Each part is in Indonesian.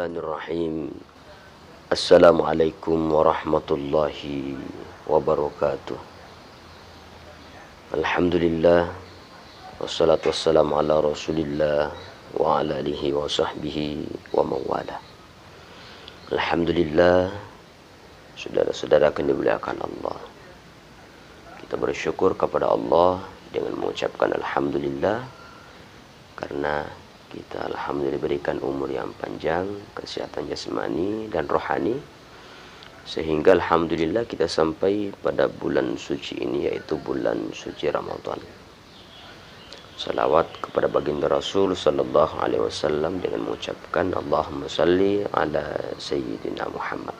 Bismillahirrahmanirrahim. Assalamualaikum warahmatullahi wabarakatuh. Alhamdulillah, wassalatu wassalamu ala rasulillah wa ala alihi wa sahbihi wa mawala. Alhamdulillah, saudara-saudara yang dimuliakan Allah, kita bersyukur kepada Allah dengan mengucapkan Alhamdulillah, karena kita alhamdulillah diberikan umur yang panjang, kesehatan jasmani dan rohani, sehingga alhamdulillah kita sampai pada bulan suci ini, yaitu bulan suci Ramadan. Salawat kepada baginda Rasul sallallahu alaihi wasallam dengan mengucapkan Allahumma salli ala sayyidina Muhammad.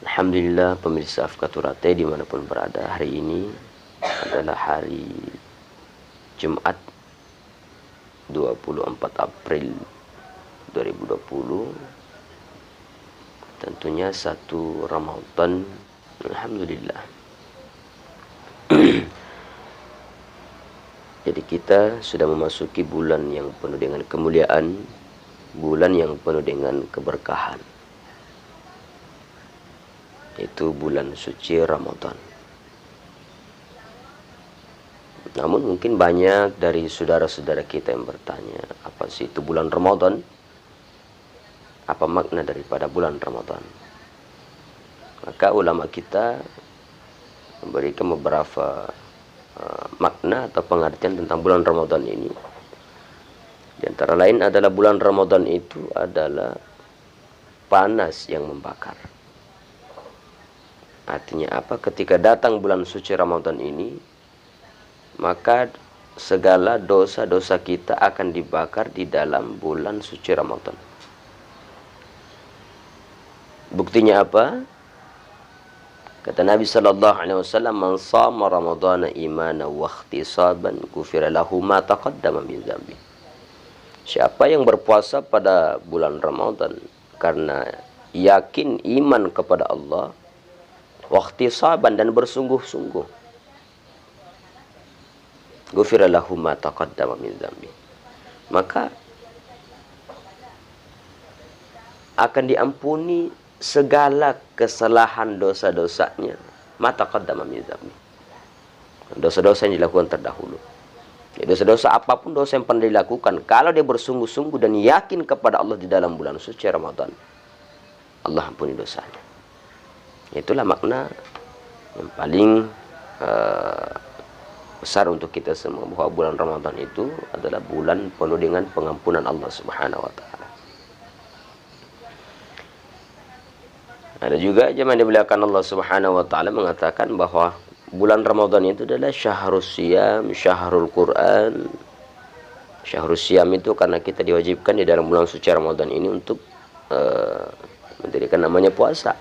Alhamdulillah, pemirsa Afkaturate dimanapun berada, hari ini adalah hari Jumat 24 April 2020, tentunya satu Ramadan. Alhamdulillah. Jadi kita sudah memasuki bulan yang penuh dengan kemuliaan, bulan yang penuh dengan keberkahan, yaitu bulan suci Ramadan. Namun mungkin banyak dari saudara-saudara kita yang bertanya, apa sih itu bulan Ramadan? Apa makna daripada bulan Ramadan? Maka ulama kita memberikan beberapa makna atau pengertian tentang bulan Ramadan ini. Di antara lain adalah bulan Ramadan itu adalah panas yang membakar. Artinya apa? Ketika datang bulan suci Ramadan ini, maka segala dosa-dosa kita akan dibakar di dalam bulan suci Ramadan. Buktinya apa? Kata Nabi sallallahu alaihi wasallam, "Man shama Ramadhana imanan wa ihtisaban, ghufira lahu ma taqaddama min dzambi." Siapa yang berpuasa pada bulan Ramadan karena yakin iman kepada Allah, wa ihtisaban, dan bersungguh-sungguh, ghufira lahu ma taqaddama min dzambi, maka akan diampuni segala kesalahan dosa-dosanya, ma taqaddama min dzambi, dosa-dosa yang dilakukan terdahulu. Dosa-dosa apapun, dosa yang pernah dilakukan, kalau dia bersungguh-sungguh dan yakin kepada Allah di dalam bulan suci Ramadan, Allah ampuni dosanya. Itulah makna yang paling besar untuk kita semua, bahwa bulan Ramadan itu adalah bulan penuh dengan pengampunan Allah Subhanahu wa taala. Ada juga jemaah dimuliakan Allah Subhanahu wa taala mengatakan bahwa bulan Ramadan itu adalah syahrus siyam, syahrul Quran. Syahrus siyam itu karena kita diwajibkan di dalam bulan suci Ramadan ini untuk mendirikan namanya puasa.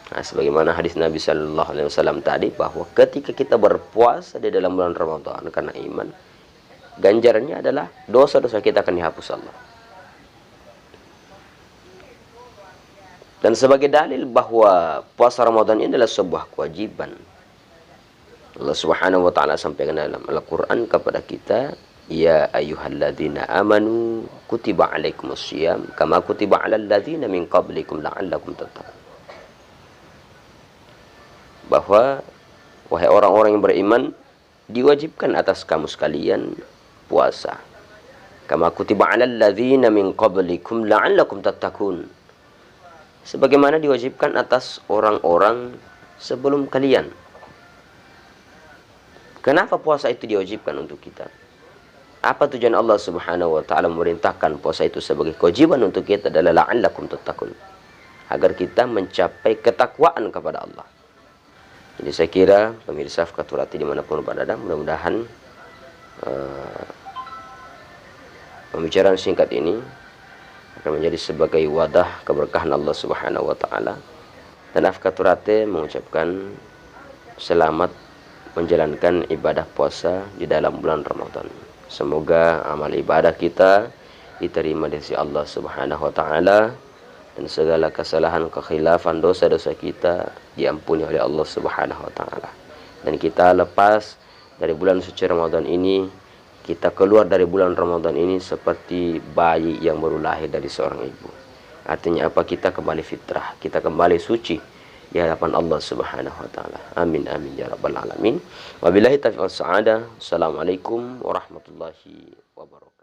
Nah, sebagaimana hadis Nabi sallallahu alaihi wasallam tadi, bahwa ketika kita berpuasa di dalam bulan Ramadan karena iman, ganjarannya adalah dosa-dosa kita akan dihapus Allah. Dan sebagai dalil bahwa puasa Ramadan ini adalah sebuah kewajiban, Allah Subhanahu wa taala sampaikan dalam Al-Qur'an kepada kita, "Ya ayyuhalladzina amanu kutiba alaikumusiyam kama kutiba alal ladzina min qablikum la'allakum tattaqun." Bahwa wahai orang-orang yang beriman, diwajibkan atas kamu sekalian puasa, kama kutiba 'alal ladzina min qablikum la'allakum tattaqun, sebagaimana diwajibkan atas orang-orang sebelum kalian. Kenapa puasa itu diwajibkan untuk kita? Apa tujuan Allah Subhanahu wa taala memerintahkan puasa itu sebagai kewajiban untuk kita? Adalah la'allakum tattaqun, agar kita mencapai ketakwaan kepada Allah. Jadi saya kira pemirsa Afkaturati dimanapun berada, mudah-mudahan pembicaraan singkat ini akan menjadi sebagai wadah keberkahan Allah Subhanahu wa taala. Dan Afkaturati mengucapkan selamat menjalankan ibadah puasa di dalam bulan Ramadan. Semoga amal ibadah kita diterima di sisi Allah Subhanahu wa taala, dan segala kesalahan, kekhilafan, dosa-dosa kita diampuni oleh Allah Subhanahu wa taala. Dan kita lepas dari bulan suci Ramadan ini, kita keluar dari bulan Ramadan ini seperti bayi yang baru lahir dari seorang ibu. Artinya apa? Kita kembali fitrah, kita kembali suci di hadapan Allah Subhanahu wa taala. Amin amin ya rabbal alamin. Wabillahi taufiq was sa'adah. Assalamualaikum warahmatullahi wabarakatuh.